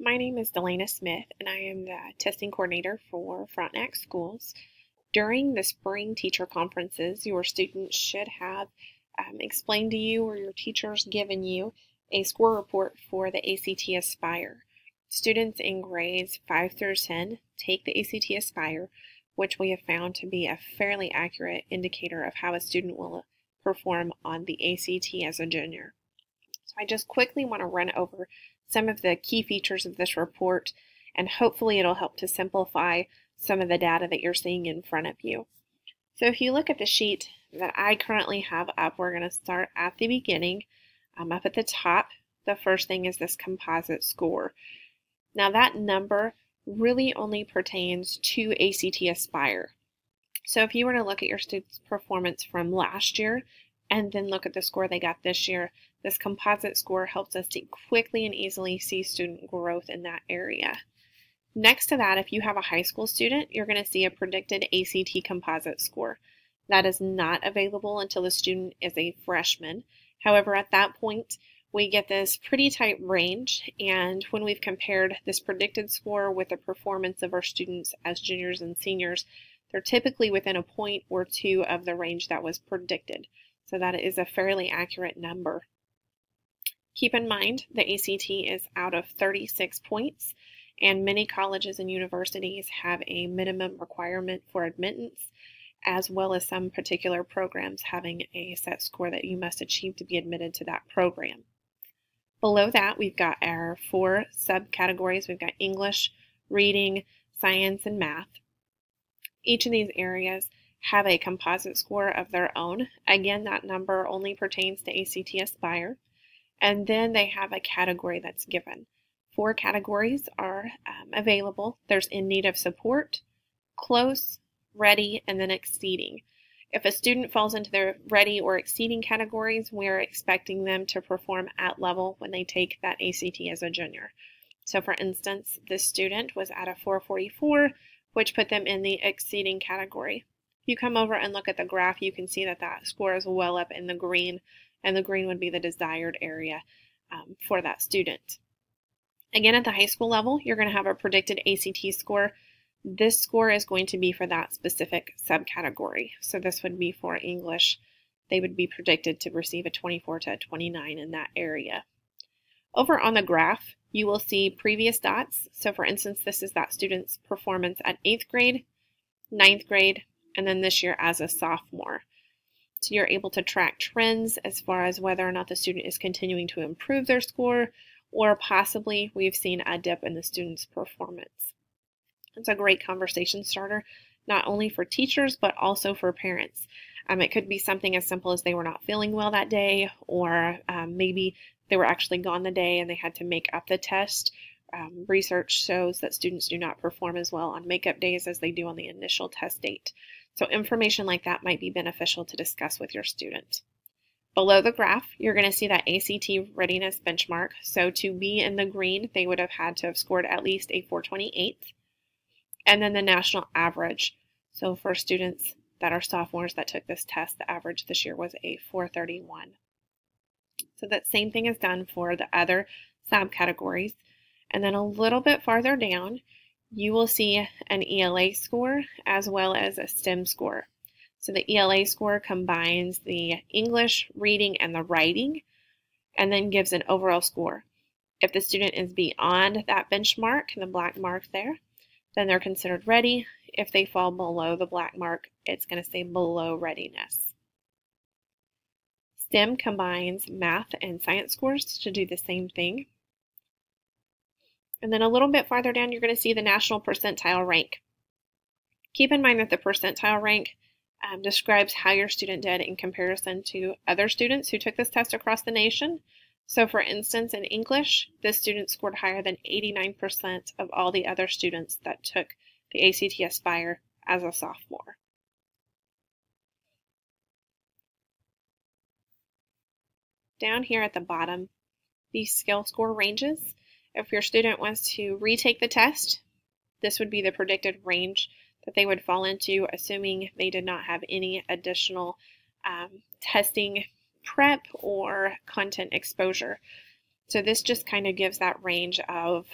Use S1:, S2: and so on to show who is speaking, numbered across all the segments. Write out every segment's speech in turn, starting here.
S1: My name is Delana Smith, and I am the testing coordinator for Frontenac Schools. During the spring teacher conferences, your students should have explained to you or your teachers given you a score report for the ACT Aspire. Students in grades 5 through 10 take the ACT Aspire, which we have found to be a fairly accurate indicator of how a student will perform on the ACT as a junior. So I just quickly want to run over some of the key features of this report, and hopefully it'll help to simplify some of the data that you're seeing in front of you. So if you look at the sheet that I currently have up, we're going to start at the beginning. Up at the top, the first thing is this composite score. Now that number really only pertains to ACT Aspire. So if you were to look at your students' performance from last year and then look at the score they got this year, this composite score helps us to quickly and easily see student growth in that area. Next to that, if you have a high school student, you're going to see a predicted ACT composite score. That is not available until the student is a freshman. However, at that point, we get this pretty tight range, and when we've compared this predicted score with the performance of our students as juniors and seniors, they're typically within a point or two of the range that was predicted. So that is a fairly accurate number. Keep in mind, the ACT is out of 36 points, and many colleges and universities have a minimum requirement for admittance, as well as some particular programs having a set score that you must achieve to be admitted to that program. Below that, we've got our 4 subcategories. We've got English, reading, science, and math. Each of these areas have a composite score of their own. Again, that number only pertains to ACT Aspire. And then they have a category that's given. 4 categories are available. There's in need of support, close, ready, and then exceeding. If a student falls into the ready or exceeding categories, we're expecting them to perform at level when they take that ACT as a junior. So for instance, this student was at a 444, which put them in the exceeding category. If you come over and look at the graph, you can see that that score is well up in the green, and the green would be the desired area for that student. Again, at the high school level, you're going to have a predicted ACT score. This score is going to be for that specific subcategory. So this would be for English. They would be predicted to receive a 24 to a 29 in that area. Over on the graph, you will see previous dots. So for instance, this is that student's performance at 8th grade, 9th grade, and then this year as a sophomore. So you're able to track trends as far as whether or not the student is continuing to improve their score, or possibly we've seen a dip in the student's performance. It's a great conversation starter, not only for teachers, but also for parents. It could be something as simple as they were not feeling well that day, or maybe they were actually gone the day and they had to make up the test. Research shows that students do not perform as well on makeup days as they do on the initial test date. So information like that might be beneficial to discuss with your student. Below the graph, you're going to see that ACT readiness benchmark. So to be in the green, they would have had to have scored at least a 428. And then the national average. So for students that are sophomores that took this test, the average this year was a 431. So that same thing is done for the other subcategories. And then a little bit farther down, you will see an ELA score as well as a STEM score. So the ELA score combines the English, reading, and the writing, and then gives an overall score. If the student is beyond that benchmark, the black mark there, then they're considered ready. If they fall below the black mark, it's going to say below readiness. STEM combines math and science scores to do the same thing. And then a little bit farther down, you're going to see the national percentile rank. Keep in mind that the percentile rank describes how your student did in comparison to other students who took this test across the nation. So for instance, in English, this student scored higher than 89% of all the other students that took the ACT Aspire as a sophomore. Down here at the bottom, these skill score ranges. If your student wants to retake the test, this would be the predicted range that they would fall into, assuming they did not have any additional testing prep or content exposure. So this just kind of gives that range of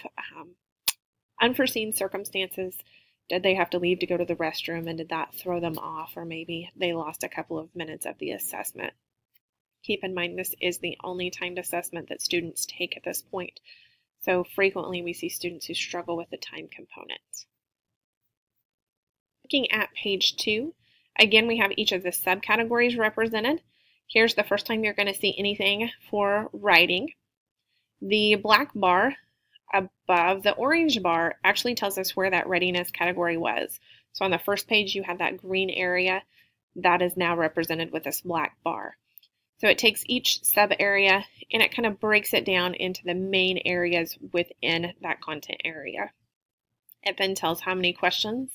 S1: unforeseen circumstances. Did they have to leave to go to the restroom, and did that throw them off, or maybe they lost a couple of minutes of the assessment? Keep in mind, this is the only timed assessment that students take at this point. So frequently we see students who struggle with the time component. Looking at page 2, again, we have each of the subcategories represented. Here's the first time you're going to see anything for writing. The black bar above the orange bar actually tells us where that readiness category was. So on the first page, you have that green area that is now represented with this black bar. So it takes each sub area and it kind of breaks it down into the main areas within that content area. It then tells how many questions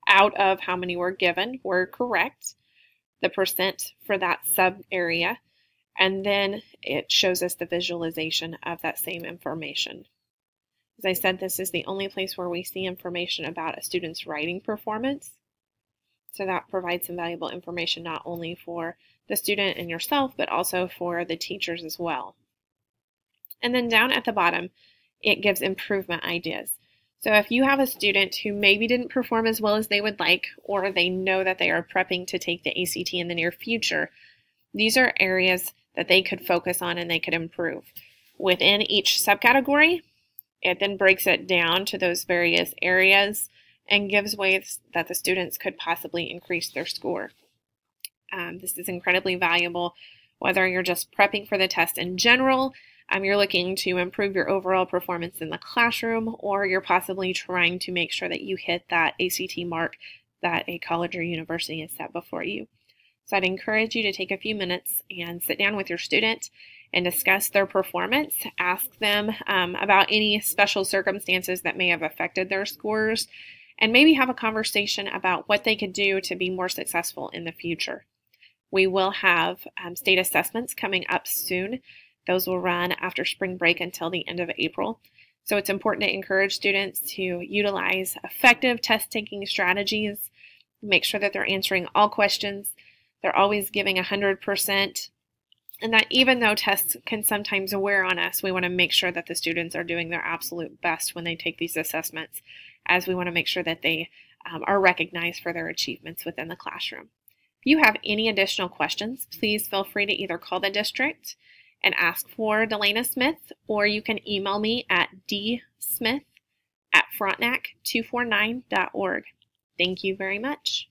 S1: out of how many were given were correct, the percent for that sub area, and then it shows us the visualization of that same information. As I said, this is the only place where we see information about a student's writing performance. So that provides some valuable information not only for the student and yourself, but also for the teachers as well. And then down at the bottom, it gives improvement ideas. So if you have a student who maybe didn't perform as well as they would like, or they know that they are prepping to take the ACT in the near future, these are areas that they could focus on and they could improve. Within each subcategory, it then breaks it down to those various areas and gives ways that the students could possibly increase their score. This is incredibly valuable, whether you're just prepping for the test in general, you're looking to improve your overall performance in the classroom, or you're possibly trying to make sure that you hit that ACT mark that a college or university has set before you. So I'd encourage you to take a few minutes and sit down with your student and discuss their performance. Ask them about any special circumstances that may have affected their scores, and maybe have a conversation about what they could do to be more successful in the future. We will have state assessments coming up soon. Those will run after spring break until the end of April. So it's important to encourage students to utilize effective test-taking strategies, make sure that they're answering all questions, they're always giving 100%, and that even though tests can sometimes wear on us, we want to make sure that the students are doing their absolute best when they take these assessments, as we want to make sure that they are recognized for their achievements within the classroom. If you have any additional questions, please feel free to either call the district and ask for Delana Smith, or you can email me at dsmith@frontenac249.org. Thank you very much.